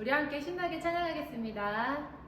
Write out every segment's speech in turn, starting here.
우리 함께 신나게 찬양하겠습니다.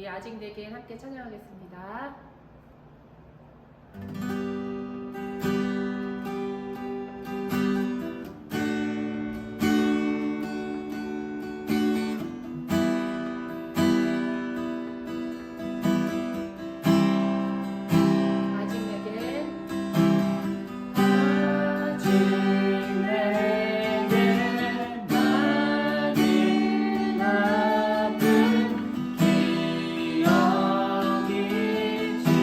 우리 아직 내겐 함께 찬양하겠습니다. 기억이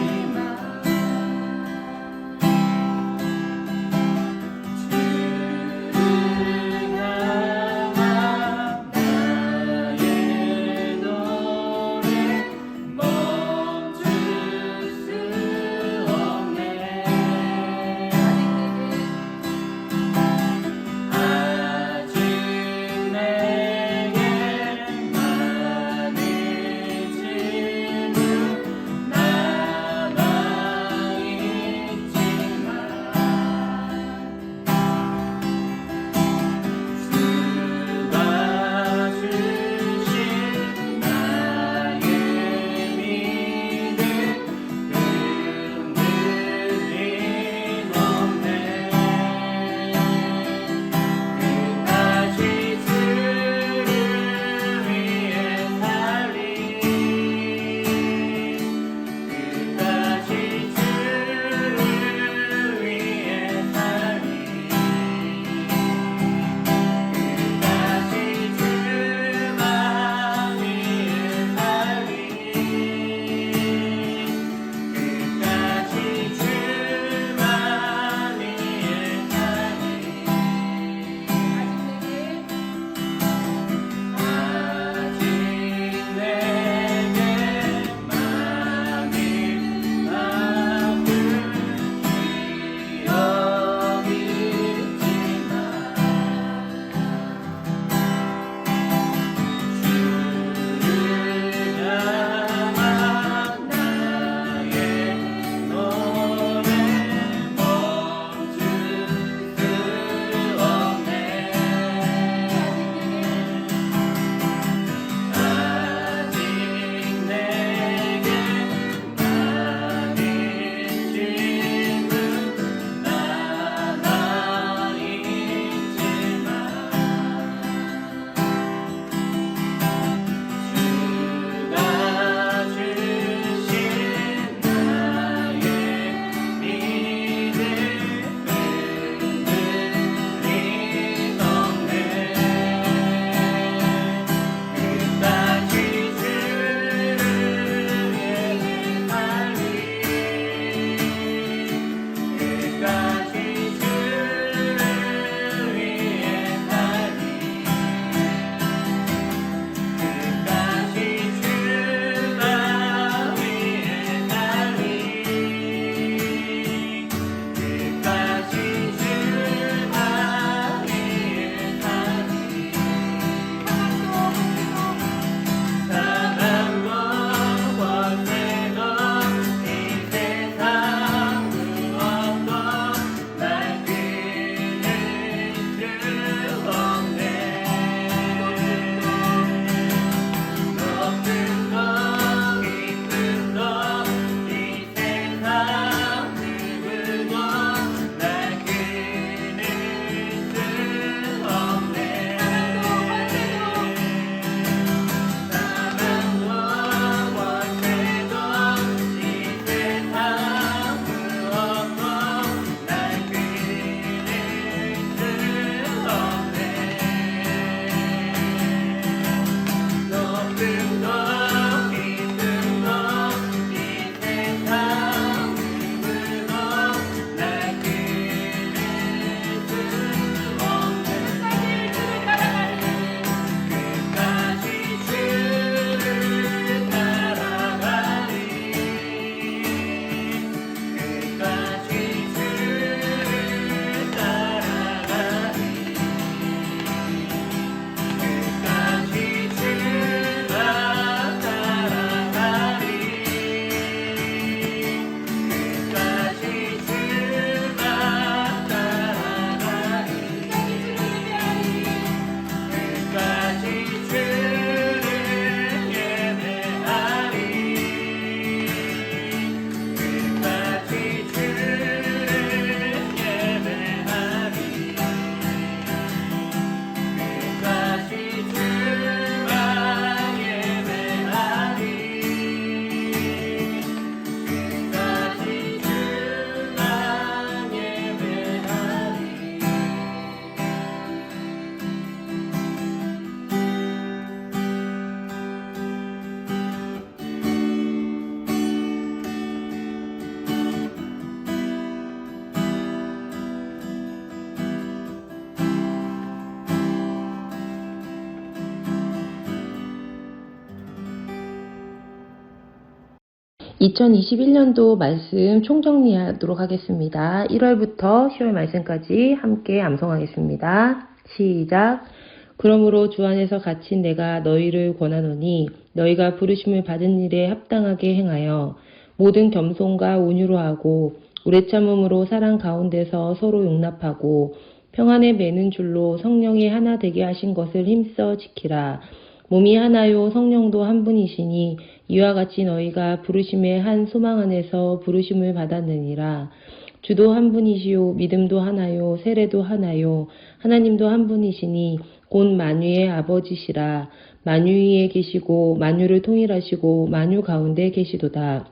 2021년도 말씀 총정리하도록 하겠습니다. 1월부터 10월 말씀까지 함께 암송하겠습니다. 시작. 그러므로 주 안에서 갇힌 내가 너희를 권하노니 너희가 부르심을 받은 일에 합당하게 행하여 모든 겸손과 온유로 하고 오래 참음으로 사랑 가운데서 서로 용납하고 평안에 매는 줄로 성령이 하나 되게 하신 것을 힘써 지키라. 몸이 하나요 성령도 한 분이시니 이와 같이 너희가 부르심의 한 소망 안에서 부르심을 받았느니라. 주도 한 분이시요 믿음도 하나요 세례도 하나요 하나님도 한 분이시니 곧 만유의 아버지시라. 만유 위에 계시고 만유를 통일하시고 만유 가운데 계시도다.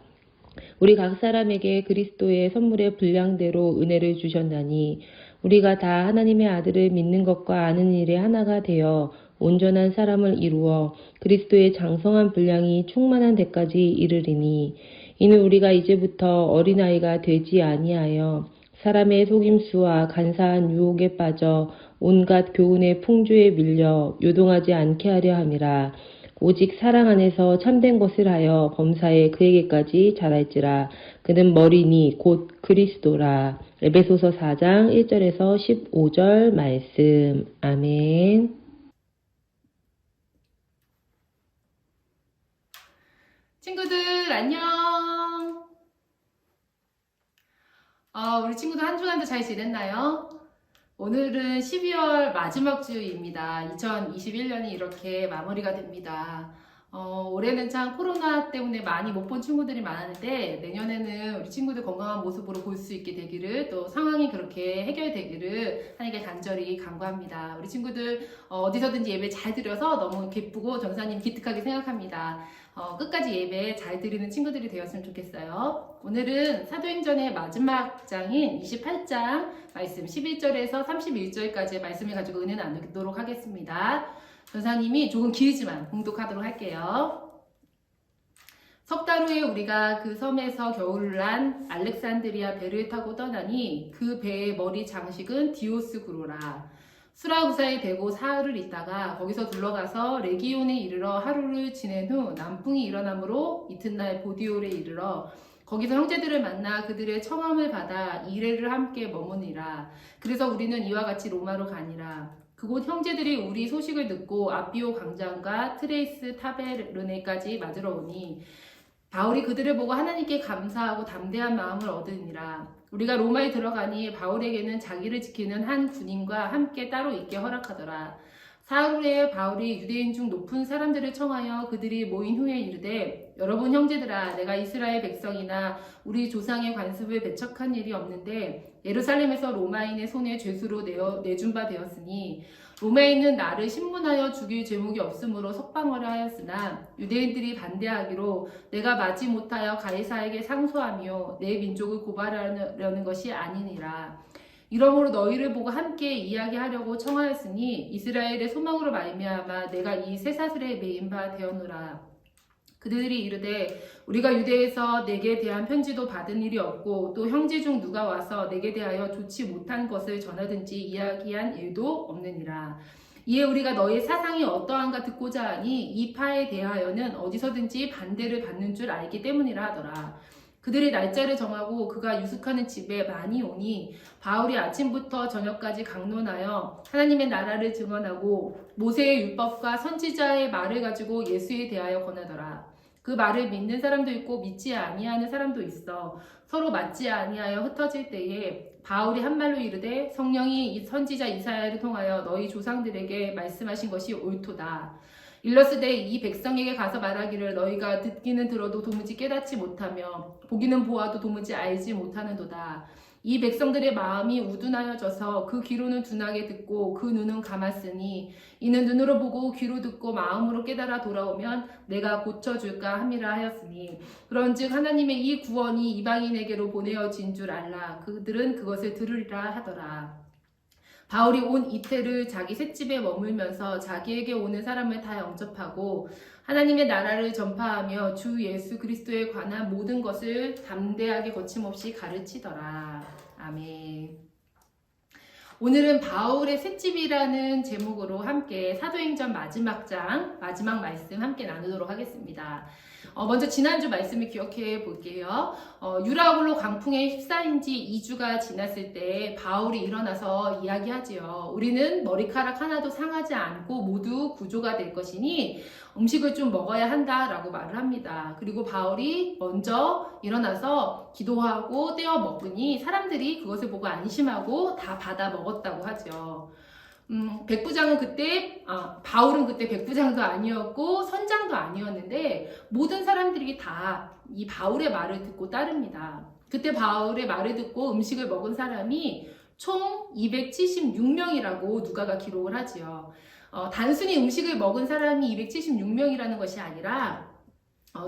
우리 각 사람에게 그리스도의 선물의 분량대로 은혜를 주셨나니 우리가 다 하나님의 아들을 믿는 것과 아는 일에 하나가 되어 온전한 사람을 이루어 그리스도의 장성한 분량이 충만한 데까지 이르리니 이는 우리가 이제부터 어린아이가 되지 아니하여 사람의 속임수와 간사한 유혹에 빠져 온갖 교훈의 풍조에 밀려 요동하지 않게 하려 함이라. 오직 사랑 안에서 참된 것을 하여 범사에 그에게까지 자랄지라. 그는 머리니 곧 그리스도라. 에베소서 4장 1절에서 15절 말씀. 아멘. 친구들 안녕. 우리 친구들 한 주간도 잘 지냈나요? 오늘은 12월 마지막 주입니다. 2021년이 이렇게 마무리가 됩니다. 올해는 참 코로나 때문에 많이 못 본 친구들이 많았는데 내년에는 우리 친구들 건강한 모습으로 볼 수 있게 되기를, 또 상황이 그렇게 해결되기를 하나님께 간절히 간구합니다. 우리 친구들 어디서든지 예배 잘 드려서 너무 기쁘고 전사님 기특하게 생각합니다. 끝까지 예배 잘 드리는 친구들이 되었으면 좋겠어요. 오늘은 사도행전의 마지막 장인 28장 말씀 11절에서 31절까지의 말씀을 가지고 은혜 나누도록 하겠습니다. 전사님이 조금 길지만 봉독하도록 할게요. 석 달 후에 우리가 그 섬에서 겨울을 난 알렉산드리아 배를 타고 떠나니 그 배의 머리 장식은 디오스구로라. 수라구사에 대고 사흘을 있다가 거기서 둘러가서 레기온에 이르러 하루를 지낸 후 남풍이 일어나므로 이튿날 보디올에 이르러 거기서 형제들을 만나 그들의 청함을 받아 이레를 함께 머무니라. 그래서 우리는 이와 같이 로마로 가니라. 그곳 형제들이 우리 소식을 듣고 아비오 광장과 트레이스 타베르네까지 맞으러 오니 바울이 그들을 보고 하나님께 감사하고 담대한 마음을 얻으니라. 우리가 로마에 들어가니 바울에게는 자기를 지키는 한 군인과 함께 따로 있게 허락하더라. 사흘 후에 바울이 유대인 중 높은 사람들을 청하여 그들이 모인 후에 이르되, 여러분 형제들아, 내가 이스라엘 백성이나 우리 조상의 관습을 배척한 일이 없는데 예루살렘에서 로마인의 손에 죄수로 내준 바 되었으니 로마인은 나를 신문하여 죽일 죄목이 없으므로 석방하려 하였으나 유대인들이 반대하기로 내가 마지 못하여 가이사에게 상소하며 내 민족을 고발하려는 것이 아니니라. 이러므로 너희를 보고 함께 이야기하려고 청하였으니 이스라엘의 소망으로 말미암아 내가 이 쇠사슬에 매인 바 되었노라. 그들이 이르되 우리가 유대에서 내게 대한 편지도 받은 일이 없고 또 형제 중 누가 와서 내게 대하여 좋지 못한 것을 전하든지 이야기한 일도 없느니라. 이에 우리가 너의 사상이 어떠한가 듣고자 하니 이 파에 대하여는 어디서든지 반대를 받는 줄 알기 때문이라 하더라. 그들이 날짜를 정하고 그가 유숙하는 집에 많이 오니 바울이 아침부터 저녁까지 강론하여 하나님의 나라를 증언하고 모세의 율법과 선지자의 말을 가지고 예수에 대하여 권하더라. 그 말을 믿는 사람도 있고 믿지 아니하는 사람도 있어 서로 맞지 아니하여 흩어질 때에 바울이 한 말로 이르되 성령이 선지자 이사야를 통하여 너희 조상들에게 말씀하신 것이 옳도다. 일러스되 이 백성에게 가서 말하기를 너희가 듣기는 들어도 도무지 깨닫지 못하며 보기는 보아도 도무지 알지 못하는도다. 이 백성들의 마음이 우둔하여져서 그 귀로는 둔하게 듣고 그 눈은 감았으니 이는 눈으로 보고 귀로 듣고 마음으로 깨달아 돌아오면 내가 고쳐줄까 함이라 하였으니 그런즉 하나님의 이 구원이 이방인에게로 보내어진 줄 알라. 그들은 그것을 들으리라 하더라. 바울이 온 이태를 자기 셋집에 머물면서 자기에게 오는 사람을 다 영접하고 하나님의 나라를 전파하며 주 예수 그리스도에 관한 모든 것을 담대하게 거침없이 가르치더라. 아멘. 오늘은 바울의 셋집이라는 제목으로 함께 사도행전 마지막 장, 마지막 말씀 함께 나누도록 하겠습니다. 먼저 지난주 말씀을 기억해 볼게요. 유라굴로 광풍에 휩싸인 지 2주가 지났을 때 바울이 일어나서 이야기하지요. 우리는 머리카락 하나도 상하지 않고 모두 구조가 될 것이니 음식을 좀 먹어야 한다라고 말을 합니다. 그리고 바울이 먼저 일어나서 기도하고 떼어 먹으니 사람들이 그것을 보고 안심하고 다 받아 먹었다고 하죠. 백부장은 그때, 바울은 그때 백부장도 아니었고 선장도 아니었는데 모든 사람들이 다 이 바울의 말을 듣고 따릅니다. 그때 바울의 말을 듣고 음식을 먹은 사람이 총 276명이라고 누가가 기록을 하지요. 단순히 음식을 먹은 사람이 276명이라는 것이 아니라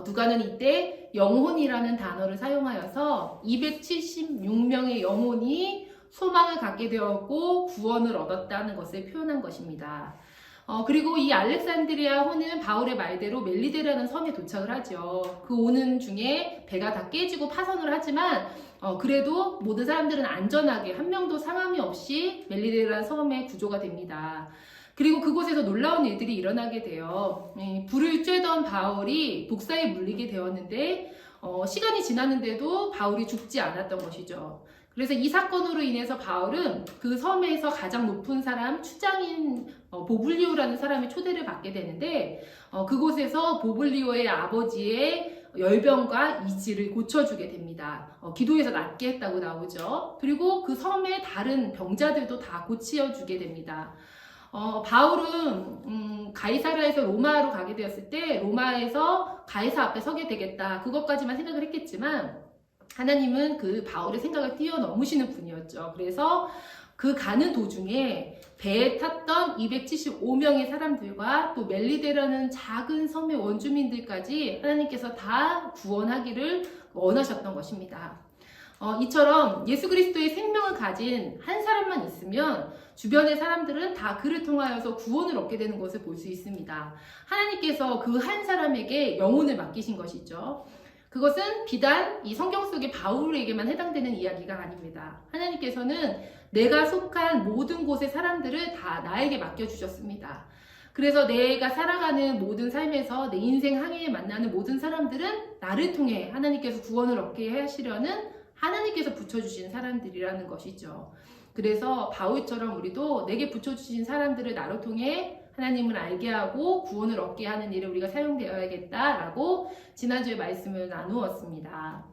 누가는 이때 영혼이라는 단어를 사용하여서 276명의 영혼이 소망을 갖게 되었고 구원을 얻었다는 것을 표현한 것입니다. 그리고 이 알렉산드리아 호는 바울의 말대로 멜리데라는 섬에 도착을 하죠. 그 오는 중에 배가 다 깨지고 파선을 하지만 그래도 모든 사람들은 안전하게 한 명도 상함이 없이 멜리데라는 섬에 구조가 됩니다. 그리고 그곳에서 놀라운 일들이 일어나게 돼요. 불을 쬐던 바울이 독사에 물리게 되었는데 시간이 지났는데도 바울이 죽지 않았던 것이죠. 그래서 이 사건으로 인해서 바울은 그 섬에서 가장 높은 사람, 추장인 보블리오라는 사람의 초대를 받게 되는데 그곳에서 보블리오의 아버지의 열병과 이지를 고쳐주게 됩니다. 기도해서 낫게 했다고 나오죠. 그리고 그 섬의 다른 병자들도 다 고치어주게 됩니다. 바울은 가이사라에서 로마로 가게 되었을 때 로마에서 가이사 앞에 서게 되겠다. 그것까지만 생각을 했겠지만 하나님은 그 바울의 생각을 뛰어넘으시는 분이었죠. 그래서 그 가는 도중에 배에 탔던 275명의 사람들과 또 멜리데라는 작은 섬의 원주민들까지 하나님께서 다 구원하기를 원하셨던 것입니다. 이처럼 예수 그리스도의 생명을 가진 한 사람만 있으면 주변의 사람들은 다 그를 통하여서 구원을 얻게 되는 것을 볼 수 있습니다. 하나님께서 그 한 사람에게 영혼을 맡기신 것이죠. 그것은 비단 이 성경 속의 바울에게만 해당되는 이야기가 아닙니다. 하나님께서는 내가 속한 모든 곳의 사람들을 다 나에게 맡겨주셨습니다. 그래서 내가 살아가는 모든 삶에서 내 인생 항해에 만나는 모든 사람들은 나를 통해 하나님께서 구원을 얻게 하시려는 하나님께서 붙여주신 사람들이라는 것이죠. 그래서 바울처럼 우리도 내게 붙여주신 사람들을 나로 통해 하나님을 알게 하고 구원을 얻게 하는 일에 우리가 사용되어야겠다라고 지난주에 말씀을 나누었습니다.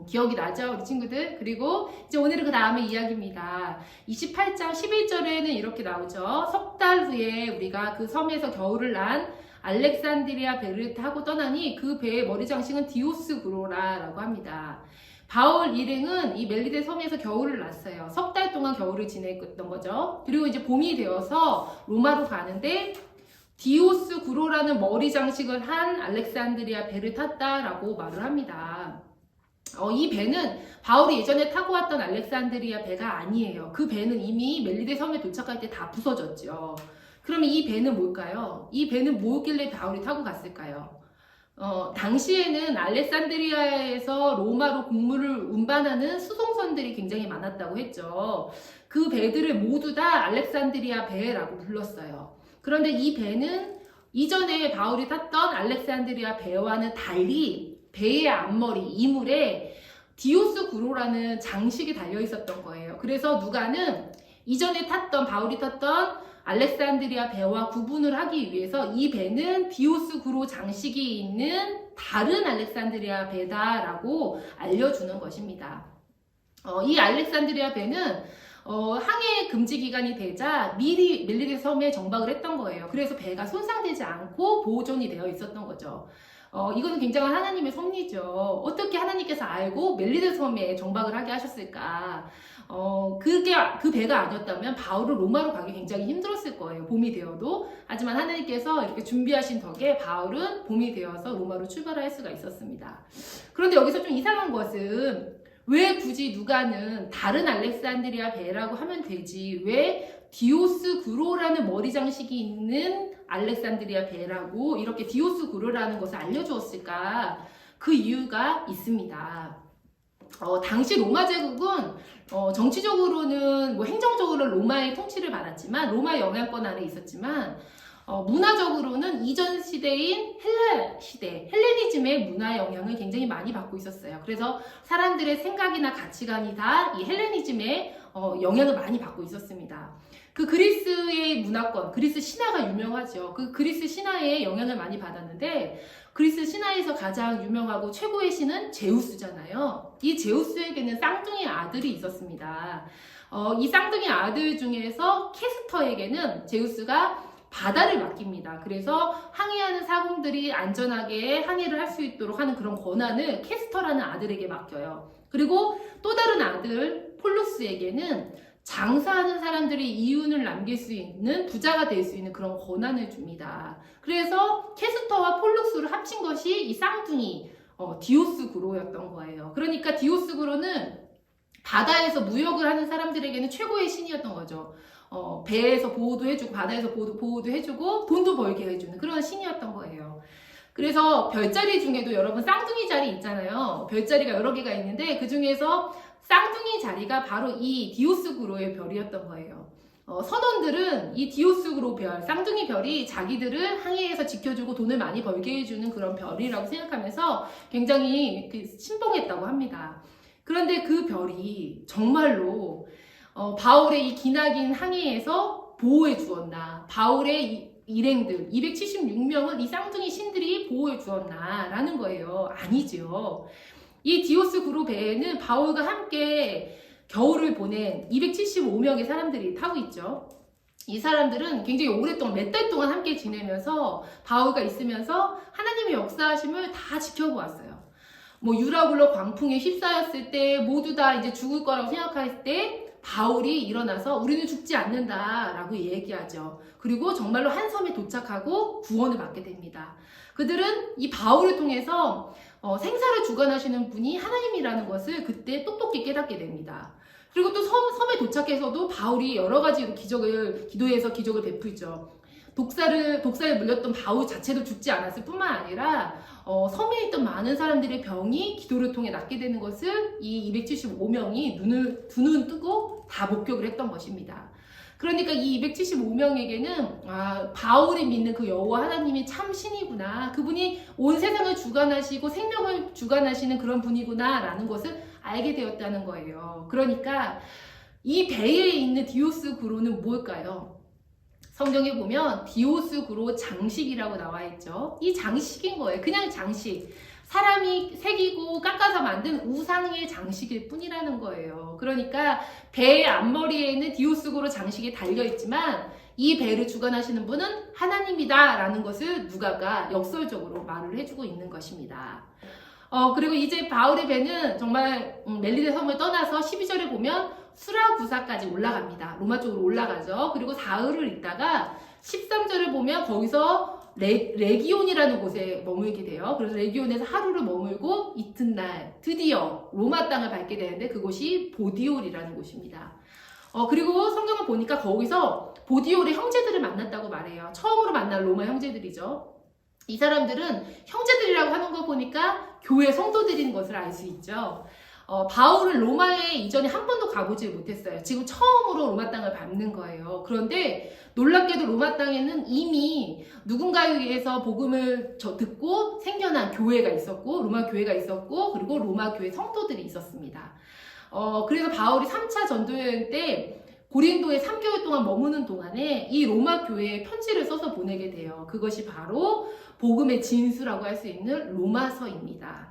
기억이 나죠, 우리 친구들? 그리고 이제 오늘은 그 다음에 이야기입니다. 28장 11절에는 이렇게 나오죠. 석 달 후에 우리가 그 섬에서 겨울을 난 알렉산드리아 배를 타고 떠나니 그 배의 머리 장식은 디오스구로라라고 합니다. 바울 일행은 이 멜리데 섬에서 겨울을 났어요. 석 달 동안 겨울을 지냈던 거죠. 그리고 이제 봄이 되어서 로마로 가는데 디오스구로라는 머리 장식을 한 알렉산드리아 배를 탔다라고 말을 합니다. 이 배는 바울이 예전에 타고 왔던 알렉산드리아 배가 아니에요. 그 배는 이미 멜리데 섬에 도착할 때 다 부서졌죠. 그러면 이 배는 뭘까요? 이 배는 뭐길래 바울이 타고 갔을까요? 당시에는 알렉산드리아에서 로마로 곡물을 운반하는 수송선들이 굉장히 많았다고 했죠. 그 배들을 모두 다 알렉산드리아 배라고 불렀어요. 그런데 이 배는 이전에 바울이 탔던 알렉산드리아 배와는 달리 배의 앞머리, 이물에 디오스구로라는 장식이 달려 있었던 거예요. 그래서 누가는 이전에 바울이 탔던 알렉산드리아 배와 구분을 하기 위해서 이 배는 디오스구로 장식이 있는 다른 알렉산드리아 배다라고 알려주는 것입니다. 이 알렉산드리아 배는 항해 금지 기간이 되자 미리 멜리데 섬에 정박을 했던 거예요. 그래서 배가 손상되지 않고 보존이 되어 있었던 거죠. 이거는 굉장한 하나님의 섭리죠. 어떻게 하나님께서 알고 멜리데 섬에 정박을 하게 하셨을까? 그 배가 아니었다면 바울은 로마로 가기 굉장히 힘들었을 거예요. 봄이 되어도. 하지만 하나님께서 이렇게 준비하신 덕에 바울은 봄이 되어서 로마로 출발할 수가 있었습니다. 그런데 여기서 좀 이상한 것은 왜 굳이 누가는 다른 알렉산드리아 배라고 하면 되지 왜 디오스구로라는 머리 장식이 있는 알렉산드리아 배라고 이렇게 디오스구로라는 것을 알려주었을까? 그 이유가 있습니다. 당시 로마 제국은 정치적으로는 뭐 행정적으로 로마의 통치를 받았지만 로마 영향권 안에 있었지만 문화적으로는 이전 시대인 헬라 시대, 헬레니즘의 문화 영향을 굉장히 많이 받고 있었어요. 그래서 사람들의 생각이나 가치관이 다 이 헬레니즘의 영향을 많이 받고 있었습니다. 그 그리스의 문화권, 그리스 신화가 유명하죠. 그 그리스 신화에 영향을 많이 받았는데 그리스 신화에서 가장 유명하고 최고의 신은 제우스잖아요. 이 제우스에게는 쌍둥이 아들이 있었습니다. 이 쌍둥이 아들 중에서 캐스터에게는 제우스가 바다를 맡깁니다. 그래서 항해하는 사공들이 안전하게 항해를 할 수 있도록 하는 그런 권한을 캐스터라는 아들에게 맡겨요. 그리고 또 다른 아들 폴루스에게는 장사하는 사람들이 이윤을 남길 수 있는 부자가 될 수 있는 그런 권한을 줍니다. 그래서 캐스터와 폴룩스를 합친 것이 이 쌍둥이 디오스구로였던 거예요. 그러니까 디오스구로는 바다에서 무역을 하는 사람들에게는 최고의 신이었던 거죠. 배에서 보호도 해주고 바다에서 보호도 해주고 돈도 벌게 해주는 그런 신이었던 거예요. 그래서 별자리 중에도 여러분 쌍둥이 자리 있잖아요. 별자리가 여러 개가 있는데 그 중에서 쌍둥이 자리가 바로 이 디오스구로의 별이었던 거예요. 선원들은 이 디오스구로 별, 쌍둥이 별이 자기들을 항해에서 지켜주고 돈을 많이 벌게 해주는 그런 별이라고 생각하면서 굉장히 신봉했다고 합니다. 그런데 그 별이 정말로 바울의 이 기나긴 항해에서 보호해 주었나, 바울의 일행들 276명을 이 쌍둥이 신들이 보호해 주었나 라는 거예요. 아니죠. 이 디오스구로 배에는 바울과 함께 겨울을 보낸 275명의 사람들이 타고 있죠. 이 사람들은 굉장히 오랫동안 몇 달 동안 함께 지내면서 바울과 있으면서 하나님의 역사하심을 다 지켜보았어요. 뭐 유라굴로 광풍에 휩싸였을 때 모두 다 이제 죽을 거라고 생각할 때 바울이 일어나서 우리는 죽지 않는다라고 얘기하죠. 그리고 정말로 한 섬에 도착하고 구원을 받게 됩니다. 그들은 이 바울을 통해서 생사를 주관하시는 분이 하나님이라는 것을 그때 똑똑히 깨닫게 됩니다. 그리고 또 섬에 도착해서도 바울이 여러 가지로 기도해서 기적을 베풀죠. 독사에 물렸던 바울 자체도 죽지 않았을 뿐만 아니라 섬에 있던 많은 사람들의 병이 기도를 통해 낫게 되는 것을 이 275명이 두 눈 뜨고 다 목격을 했던 것입니다. 그러니까 이 275명에게는 바울이 믿는 그 여호와 하나님이 참 신이구나. 그분이 온 세상을 주관하시고 생명을 주관하시는 그런 분이구나 라는 것을 알게 되었다는 거예요. 그러니까 이 배에 있는 디오스구로는 뭘까요? 성경에 보면 디오스구로 장식이라고 나와 있죠. 이 장식인 거예요. 그냥 장식. 사람이 새기고 깎아서 만든 우상의 장식일 뿐이라는 거예요. 그러니까 배의 앞머리에는 디오스구로 장식이 달려있지만 이 배를 주관하시는 분은 하나님이다 라는 것을 누가가 역설적으로 말을 해주고 있는 것입니다. 그리고 이제 바울의 배는 정말 멜리데 섬을 떠나서 12절에 보면 수라구사까지 올라갑니다. 로마 쪽으로 올라가죠. 그리고 사흘을 있다가 13절을 보면 거기서 레기온이라는 곳에 머물게 돼요. 그래서 레기온에서 하루를 머물고 이튿날 드디어 로마 땅을 밟게 되는데 그곳이 보디올이라는 곳입니다. 그리고 성경을 보니까 거기서 보디올의 형제들을 만났다고 말해요. 처음으로 만난 로마 형제들이죠. 이 사람들은 형제들이라고 하는 거 보니까 교회 성도들인 것을 알 수 있죠. 바울은 로마에 이전에 한 번도 가보지 못했어요. 지금 처음으로 로마 땅을 밟는 거예요. 그런데 놀랍게도 로마 땅에는 이미 누군가에 의해서 복음을 듣고 생겨난 교회가 있었고 로마 교회가 있었고 그리고 로마 교회 성도들이 있었습니다. 그래서 바울이 3차 전도여행 때 고린도에 3개월 동안 머무는 동안에 이 로마 교회에 편지를 써서 보내게 돼요. 그것이 바로 복음의 진수라고 할 수 있는 로마서입니다.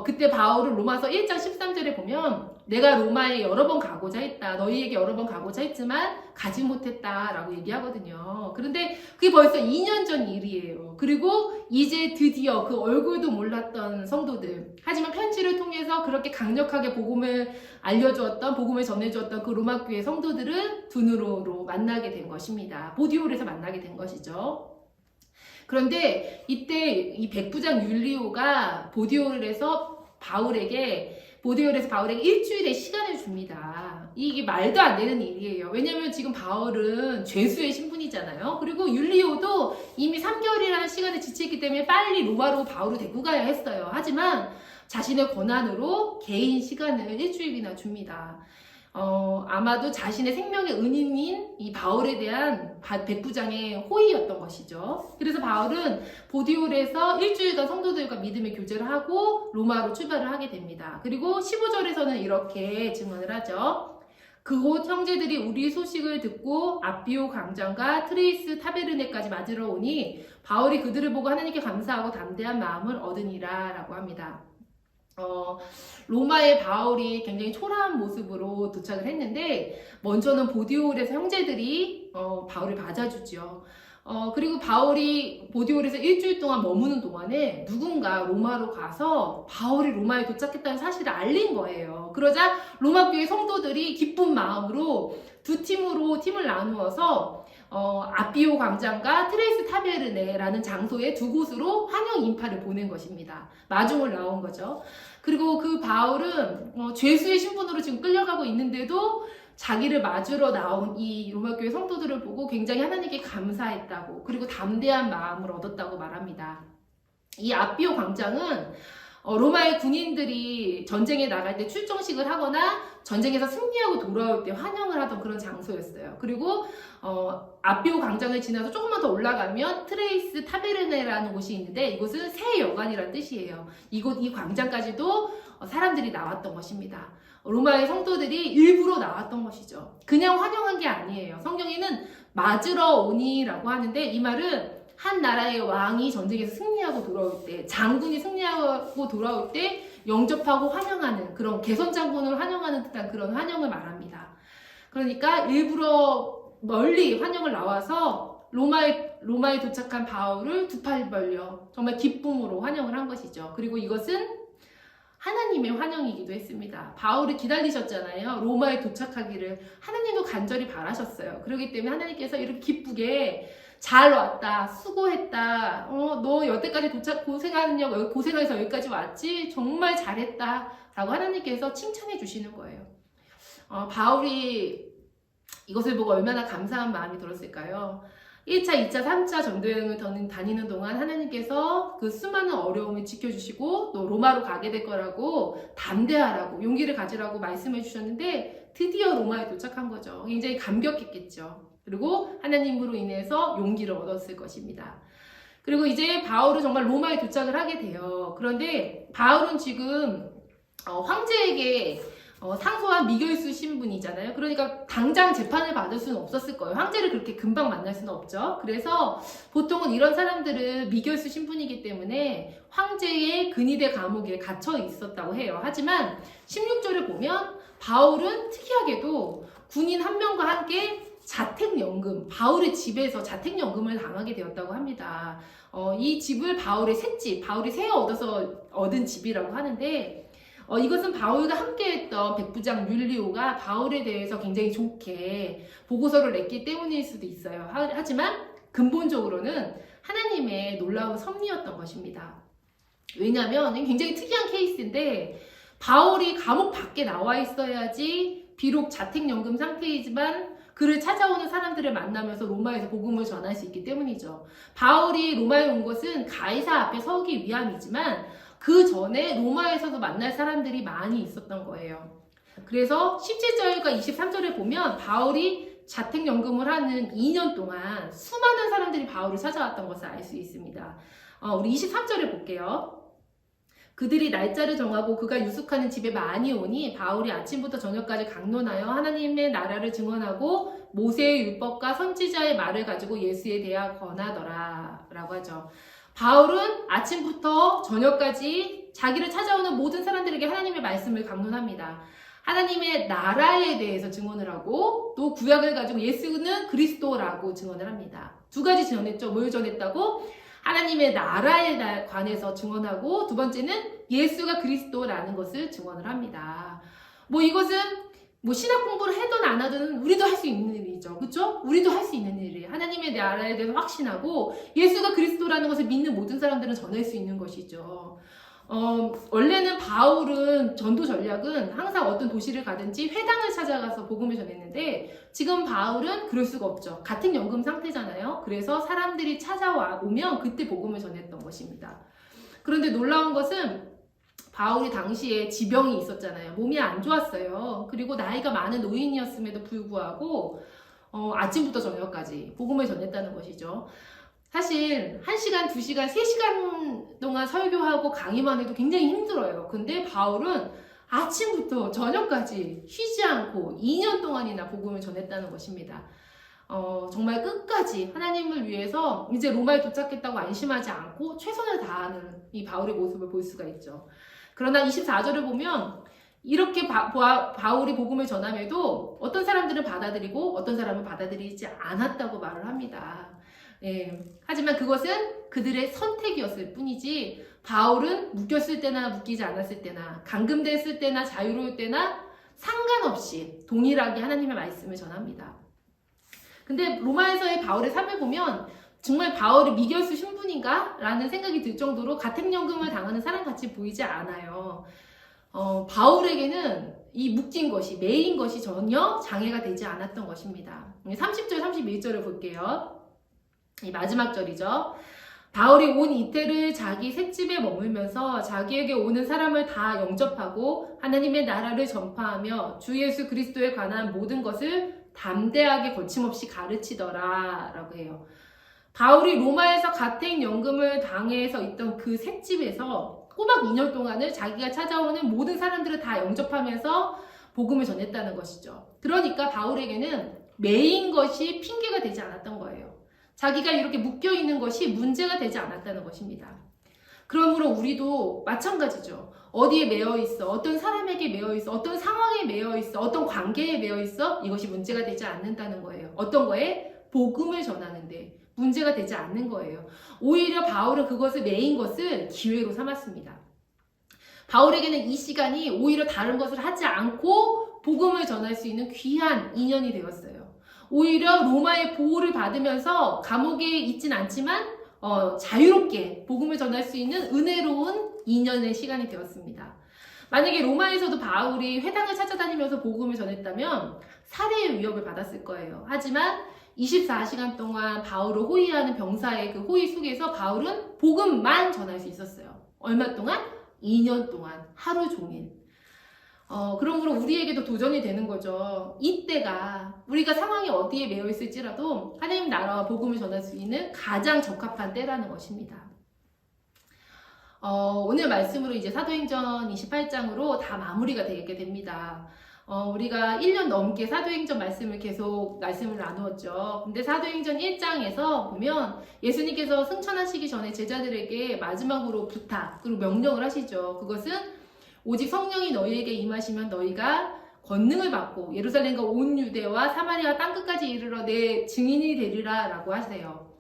그때 바울은 로마서 1장 13절에 보면 내가 로마에 여러 번 가고자 했다. 너희에게 여러 번 가고자 했지만 가지 못했다 라고 얘기하거든요. 그런데 그게 벌써 2년 전 일이에요. 그리고 이제 드디어 그 얼굴도 몰랐던 성도들 하지만 편지를 통해서 그렇게 강력하게 복음을 알려주었던 복음을 전해주었던 그 로마 교회 성도들은 두 눈으로 만나게 된 것입니다. 보디올에서 만나게 된 것이죠. 그런데 이때 이 백부장 율리오가 보디올에서 바울에게 일주일의 시간을 줍니다. 이게 말도 안 되는 일이에요. 왜냐면 지금 바울은 죄수의 신분이잖아요. 그리고 율리오도 이미 3개월이라는 시간에 지체했기 때문에 빨리 로마로 바울을 데리고 가야 했어요. 하지만 자신의 권한으로 개인 시간을 일주일이나 줍니다. 아마도 자신의 생명의 은인인 이 바울에 대한 백부장의 호의였던 것이죠. 그래서 바울은 보디올에서 일주일간 성도들과 믿음의 교제를 하고 로마로 출발을 하게 됩니다. 그리고 15절에서는 이렇게 증언을 하죠. 그곳 형제들이 우리 소식을 듣고 아비오 광장과 트레이스 타베르네까지 맞으러 오니 바울이 그들을 보고 하나님께 감사하고 담대한 마음을 얻으니라 라고 합니다. 로마의 바울이 굉장히 초라한 모습으로 도착을 했는데 먼저는 보디올에서 형제들이 바울을 맞아주죠. 그리고 바울이 보디올에서 일주일 동안 머무는 동안에 누군가 로마로 가서 바울이 로마에 도착했다는 사실을 알린 거예요. 그러자 로마 교회 성도들이 기쁜 마음으로 두 팀으로 팀을 나누어서 아비오 광장과 트레이스 타베르네라는 장소의 두 곳으로 환영 인파를 보낸 것입니다. 마중을 나온 거죠. 그리고 그 바울은 죄수의 신분으로 지금 끌려가고 있는데도 자기를 맞으러 나온 이 로마교회 성도들을 보고 굉장히 하나님께 감사했다고, 그리고 담대한 마음을 얻었다고 말합니다. 이 아비오 광장은 로마의 군인들이 전쟁에 나갈 때 출정식을 하거나 전쟁에서 승리하고 돌아올 때 환영을 하던 그런 장소였어요. 그리고 아비오 광장을 지나서 조금만 더 올라가면 트레이스 타베르네라는 곳이 있는데 이곳은 새 여관이라는 뜻이에요. 이 광장까지도 사람들이 나왔던 것입니다. 로마의 성도들이 일부러 나왔던 것이죠. 그냥 환영한 게 아니에요. 성경에는 맞으러 오니라고 하는데 이 말은 한 나라의 왕이 전쟁에서 승리하고 돌아올 때, 장군이 승리하고 돌아올 때 영접하고 환영하는, 그런 개선 장군을 환영하는 듯한 그런 환영을 말합니다. 그러니까 일부러 멀리 환영을 나와서 로마에 도착한 바울을 두 팔 벌려 정말 기쁨으로 환영을 한 것이죠. 그리고 이것은 하나님의 환영이기도 했습니다. 바울이 기다리셨잖아요. 로마에 도착하기를 하나님도 간절히 바라셨어요. 그렇기 때문에 하나님께서 이렇게 기쁘게 잘 왔다, 수고했다, 너 여태까지 고생해서 여기까지 왔지, 정말 잘했다 라고 하나님께서 칭찬해 주시는 거예요. 바울이 이것을 보고 얼마나 감사한 마음이 들었을까요? 1차, 2차, 3차 전도여행을 다니는 동안 하나님께서 그 수많은 어려움을 지켜주시고 또 로마로 가게 될 거라고, 담대하라고, 용기를 가지라고 말씀해 주셨는데 드디어 로마에 도착한 거죠. 굉장히 감격했겠죠. 그리고 하나님으로 인해서 용기를 얻었을 것입니다. 그리고 이제 바울은 정말 로마에 도착을 하게 돼요. 그런데 바울은 지금 황제에게 상소한 미결수 신분이잖아요. 그러니까 당장 재판을 받을 수는 없었을 거예요. 황제를 그렇게 금방 만날 수는 없죠. 그래서 보통은 이런 사람들은 미결수 신분이기 때문에 황제의 근위대 감옥에 갇혀 있었다고 해요. 하지만 16절을 보면 바울은 특이하게도 군인 한 명과 함께 자택연금, 바울의 집에서 자택연금을 당하게 되었다고 합니다. 이 집을 바울의 셋집, 바울이 새 얻은 집이라고 하는데 이것은 바울과 함께했던 백부장 율리오가 바울에 대해서 굉장히 좋게 보고서를 냈기 때문일 수도 있어요. 하지만 근본적으로는 하나님의 놀라운 섭리였던 것입니다. 왜냐하면 굉장히 특이한 케이스인데 바울이 감옥 밖에 나와 있어야지 비록 자택연금 상태이지만 그를 찾아오는 사람들을 만나면서 로마에서 복음을 전할 수 있기 때문이죠. 바울이 로마에 온 것은 가이사 앞에 서기 위함이지만 그 전에 로마에서도 만날 사람들이 많이 있었던 거예요. 그래서 17절과 23절에 보면 바울이 자택연금을 하는 2년 동안 수많은 사람들이 바울을 찾아왔던 것을 알 수 있습니다. 우리 23절에 볼게요. 그들이 날짜를 정하고 그가 유숙하는 집에 많이 오니 바울이 아침부터 저녁까지 강론하여 하나님의 나라를 증언하고 모세의 율법과 선지자의 말을 가지고 예수에 대하여 권하더라 라고 하죠. 바울은 아침부터 저녁까지 자기를 찾아오는 모든 사람들에게 하나님의 말씀을 강론합니다. 하나님의 나라에 대해서 증언을 하고 또 구약을 가지고 예수는 그리스도라고 증언을 합니다. 두 가지 전했죠. 뭘 전했다고? 하나님의 나라에 관해서 증언하고 두 번째는 예수가 그리스도라는 것을 증언을 합니다. 이것은 신학 공부를 하든 안 하든 우리도 할 수 있는 일이죠. 그렇죠? 우리도 할 수 있는 일이에요. 하나님의 나라에 대해서 확신하고 예수가 그리스도라는 것을 믿는 모든 사람들은 전할 수 있는 것이죠. 원래는 바울은 전도 전략은 항상 어떤 도시를 가든지 회당을 찾아가서 복음을 전했는데 지금 바울은 그럴 수가 없죠. 같은 연금 상태잖아요. 그래서 사람들이 찾아와 오면 그때 복음을 전했던 것입니다. 그런데 놀라운 것은 바울이 당시에 지병이 있었잖아요. 몸이 안 좋았어요. 그리고 나이가 많은 노인이었음에도 불구하고 아침부터 저녁까지 복음을 전했다는 것이죠. 사실 1시간, 2시간, 3시간 동안 설교하고 강의만 해도 굉장히 힘들어요. 근데 바울은 아침부터 저녁까지 쉬지 않고 2년 동안이나 복음을 전했다는 것입니다. 정말 끝까지 하나님을 위해서 이제 로마에 도착했다고 안심하지 않고 최선을 다하는 이 바울의 모습을 볼 수가 있죠. 그러나 24절을 보면 이렇게 바울이 복음을 전함에도 어떤 사람들은 받아들이고 어떤 사람은 받아들이지 않았다고 말을 합니다. 예. 하지만 그것은 그들의 선택이었을 뿐이지 바울은 묶였을 때나 묶이지 않았을 때나 감금됐을 때나 자유로울 때나 상관없이 동일하게 하나님의 말씀을 전합니다. 근데 로마에서의 바울의 삶을 보면 정말 바울이 미결수 신분인가? 라는 생각이 들 정도로 가택연금을 당하는 사람같이 보이지 않아요. 바울에게는 이 묶인 것이, 매인 것이 전혀 장애가 되지 않았던 것입니다. 30절, 31절을 볼게요. 이 마지막 절이죠. 바울이 온 이태를 자기 셋집에 머물면서 자기에게 오는 사람을 다 영접하고 하나님의 나라를 전파하며 주 예수 그리스도에 관한 모든 것을 담대하게 거침없이 가르치더라 라고 해요. 바울이 로마에서 가택연금을 당해서 있던 그 셋집에서 꼬박 2년 동안을 자기가 찾아오는 모든 사람들을 다 영접하면서 복음을 전했다는 것이죠. 그러니까 바울에게는 매인 것이 핑계가 되지 않았던 거예요. 자기가 이렇게 묶여있는 것이 문제가 되지 않았다는 것입니다. 그러므로 우리도 마찬가지죠. 어디에 매여 있어? 어떤 사람에게 매여 있어? 어떤 상황에 매여 있어? 어떤 관계에 매여 있어? 이것이 문제가 되지 않는다는 거예요. 어떤 거에? 복음을 전하는데 문제가 되지 않는 거예요. 오히려 바울은 그것을 매인 것을 기회로 삼았습니다. 바울에게는 이 시간이 오히려 다른 것을 하지 않고 복음을 전할 수 있는 귀한 인연이 되었어요. 오히려 로마의 보호를 받으면서 감옥에 있진 않지만 자유롭게 복음을 전할 수 있는 은혜로운 2년의 시간이 되었습니다. 만약에 로마에서도 바울이 회당을 찾아다니면서 복음을 전했다면 살해의 위협을 받았을 거예요. 하지만 24시간 동안 바울을 호위하는 병사의 그 호위 속에서 바울은 복음만 전할 수 있었어요. 얼마 동안? 2년 동안 하루 종일. 그러므로 우리에게도 도전이 되는 거죠. 이때가 우리가 상황이 어디에 매여 있을지라도 하나님 나라와 복음을 전할 수 있는 가장 적합한 때라는 것입니다. 오늘 말씀으로 이제 사도행전 28장으로 다 마무리가 되게 됩니다. 우리가 1년 넘게 사도행전 말씀을 나누었죠. 근데 사도행전 1장에서 보면 예수님께서 승천하시기 전에 제자들에게 마지막으로 부탁, 그리고 명령을 하시죠. 그것은 오직 성령이 너희에게 임하시면 너희가 권능을 받고 예루살렘과 온 유대와 사마리아 땅끝까지 이르러 내 증인이 되리라 라고 하세요.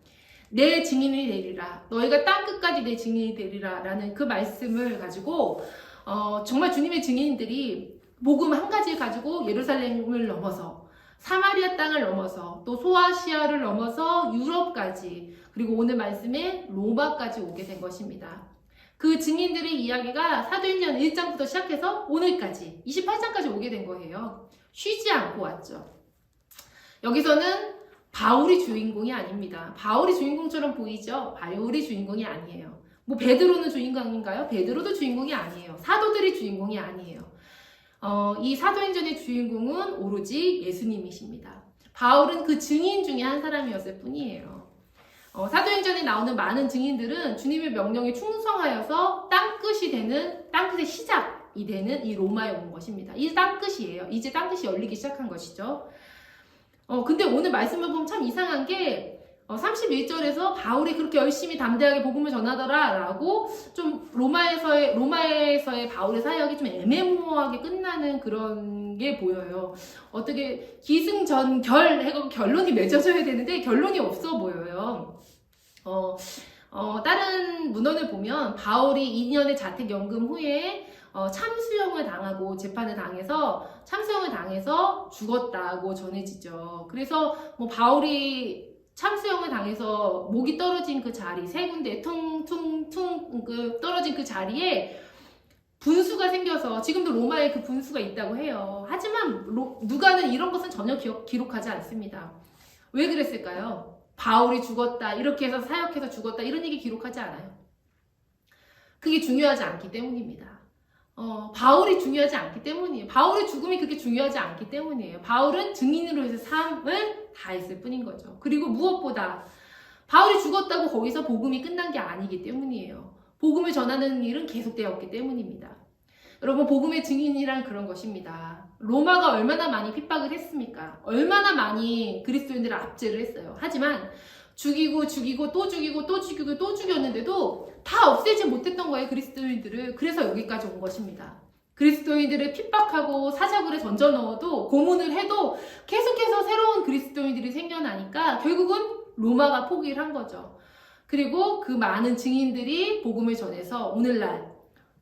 내 증인이 되리라. 너희가 땅끝까지 내 증인이 되리라 라는 그 말씀을 가지고 정말 주님의 증인들이 복음 한 가지 가지고 예루살렘을 넘어서 사마리아 땅을 넘어서 또 소아시아를 넘어서 유럽까지 그리고 오늘 말씀에 로마까지 오게 된 것입니다. 그 증인들의 이야기가 사도행전 1장부터 시작해서 오늘까지 28장까지 오게 된 거예요. 쉬지 않고 왔죠. 여기서는 바울이 주인공이 아닙니다. 바울이 주인공처럼 보이죠? 바울이 주인공이 아니에요. 뭐 베드로는 주인공인가요? 베드로도 주인공이 아니에요. 사도들이 주인공이 아니에요. 이 사도행전의 주인공은 오로지 예수님이십니다. 바울은 그 증인 중에 한 사람이었을 뿐이에요. 사도행전에 나오는 많은 증인들은 주님의 명령에 충성하여서 땅끝의 시작이 되는 이 로마에 온 것입니다. 이 땅끝이에요. 이제 땅끝이 열리기 시작한 것이죠. 근데 오늘 말씀을 보면 참 이상한 게 31절에서 바울이 그렇게 열심히 담대하게 복음을 전하더라 라고 좀 로마에서의 바울의 사역이 좀 애매모호하게 끝나는 그런 게 보여요. 어떻게 기승전결 해서 결론이 맺어져야 되는데 결론이 없어 보여요. 다른 문헌을 보면 바울이 2년의 자택연금 후에 참수형을 당하고 재판을 참수형을 당해서 죽었다고 전해지죠. 그래서 뭐 바울이 참수형을 당해서 목이 떨어진 그 자리, 세 군데 퉁퉁퉁 떨어진 그 자리에 분수가 생겨서 지금도 로마에 그 분수가 있다고 해요. 하지만 누가는 이런 것은 전혀 기록하지 않습니다. 왜 그랬을까요? 바울이 죽었다, 이렇게 해서 사역해서 죽었다, 이런 얘기 기록하지 않아요. 그게 중요하지 않기 때문입니다. 바울이 중요하지 않기 때문이에요. 바울의 죽음이 그렇게 중요하지 않기 때문이에요. 바울은 증인으로 해서 삶을 다했을 뿐인 거죠. 그리고 무엇보다 바울이 죽었다고 거기서 복음이 끝난 게 아니기 때문이에요. 복음을 전하는 일은 계속되었기 때문입니다. 여러분, 복음의 증인이란 그런 것입니다. 로마가 얼마나 많이 핍박을 했습니까? 얼마나 많이 그리스도인들을 압제를 했어요. 하지만 죽이고 또 죽이고 또 죽이고 또 죽였는데도 다 없애지 못했던 거예요, 그리스도인들을. 그래서 여기까지 온 것입니다. 그리스도인들을 핍박하고 사자굴에 던져 넣어도, 고문을 해도 계속해서 새로운 그리스도인들이 생겨나니까 결국은 로마가 포기를 한 거죠. 그리고 그 많은 증인들이 복음을 전해서 오늘날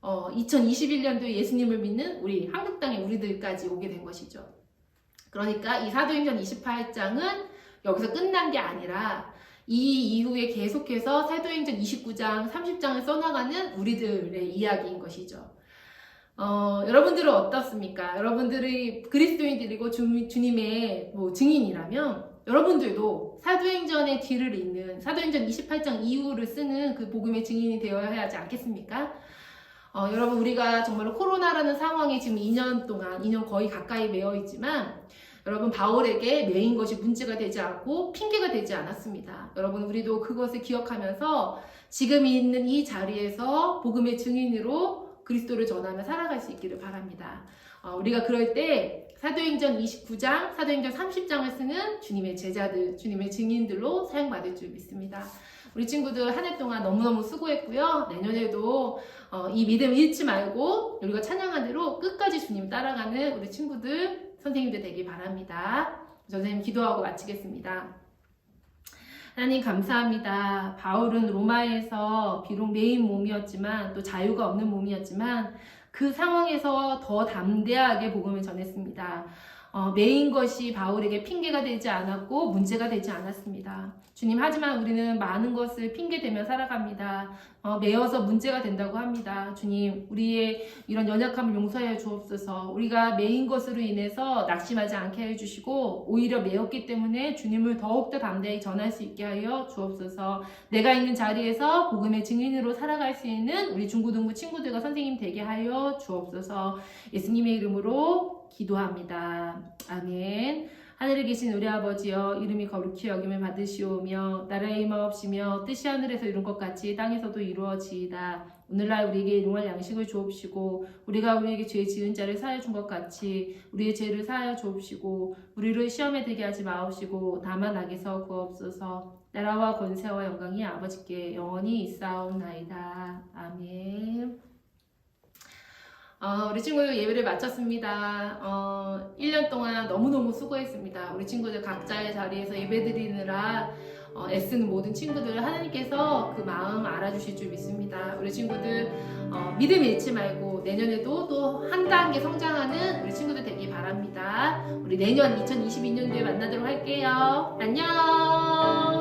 2021년도에 예수님을 믿는 우리 한국 땅의 우리들까지 오게 된 것이죠. 그러니까 이 사도행전 28장은 여기서 끝난 게 아니라 이 이후에 계속해서 사도행전 29장, 30장을 써나가는 우리들의 이야기인 것이죠. 여러분들은 어떻습니까? 여러분들이 그리스도인들이고 주님의 증인이라면 여러분들도 사도행전의 뒤를 잇는 사도행전 28장 이후를 쓰는 그 복음의 증인이 되어야 하지 않겠습니까? 여러분, 우리가 정말로 코로나라는 상황에 지금 2년 거의 가까이 매여 있지만 여러분, 바울에게 매인 것이 문제가 되지 않고 핑계가 되지 않았습니다. 여러분, 우리도 그것을 기억하면서 지금 있는 이 자리에서 복음의 증인으로 그리스도를 전하며 살아갈 수 있기를 바랍니다. 우리가 그럴 때 사도행전 29장, 사도행전 30장을 쓰는 주님의 제자들, 주님의 증인들로 사용받을 줄 믿습니다. 우리 친구들 한 해 동안 너무너무 수고했고요. 내년에도 이 믿음 잃지 말고 우리가 찬양한 대로 끝까지 주님 따라가는 우리 친구들, 선생님들 되길 바랍니다. 선생님 기도하고 마치겠습니다. 하나님 감사합니다. 바울은 로마에서 비록 매인 몸이었지만 또 자유가 없는 몸이었지만 그 상황에서 더 담대하게 복음을 전했습니다. 매인 것이 바울에게 핑계가 되지 않았고 문제가 되지 않았습니다. 주님, 하지만 우리는 많은 것을 핑계대며 살아갑니다. 매여서 문제가 된다고 합니다. 주님, 우리의 이런 연약함을 용서해 주옵소서. 우리가 매인 것으로 인해서 낙심하지 않게 해주시고 오히려 매였기 때문에 주님을 더욱더 담대히 전할 수 있게 하여 주옵소서. 내가 있는 자리에서 복음의 증인으로 살아갈 수 있는 우리 중고등부 친구들과 선생님 되게 하여 주옵소서. 예수님의 이름으로 기도합니다. 아멘. 하늘에 계신 우리 아버지여, 이름이 거룩히 여김을 받으시오며 나라의 임하옵시며 뜻이 하늘에서 이룬 것 같이 땅에서도 이루어지이다. 오늘날 우리에게 일용할 양식을 주옵시고 우리가 우리에게 죄 지은 자를 사하여 준 것 같이 우리의 죄를 사하여 주옵시고 우리를 시험에 들게 하지 마옵시고 다만 악에서 구하옵소서. 나라와 권세와 영광이 아버지께 영원히 있사옵나이다. 아멘. 우리 친구들 예배를 마쳤습니다. 1년 동안 너무너무 수고했습니다. 우리 친구들 각자의 자리에서 예배드리느라 애쓰는 모든 친구들 하나님께서 그 마음 알아주실 줄 믿습니다. 우리 친구들 믿음 잃지 말고 내년에도 또 한 단계 성장하는 우리 친구들 되기 바랍니다. 우리 내년 2022년도에 만나도록 할게요. 안녕.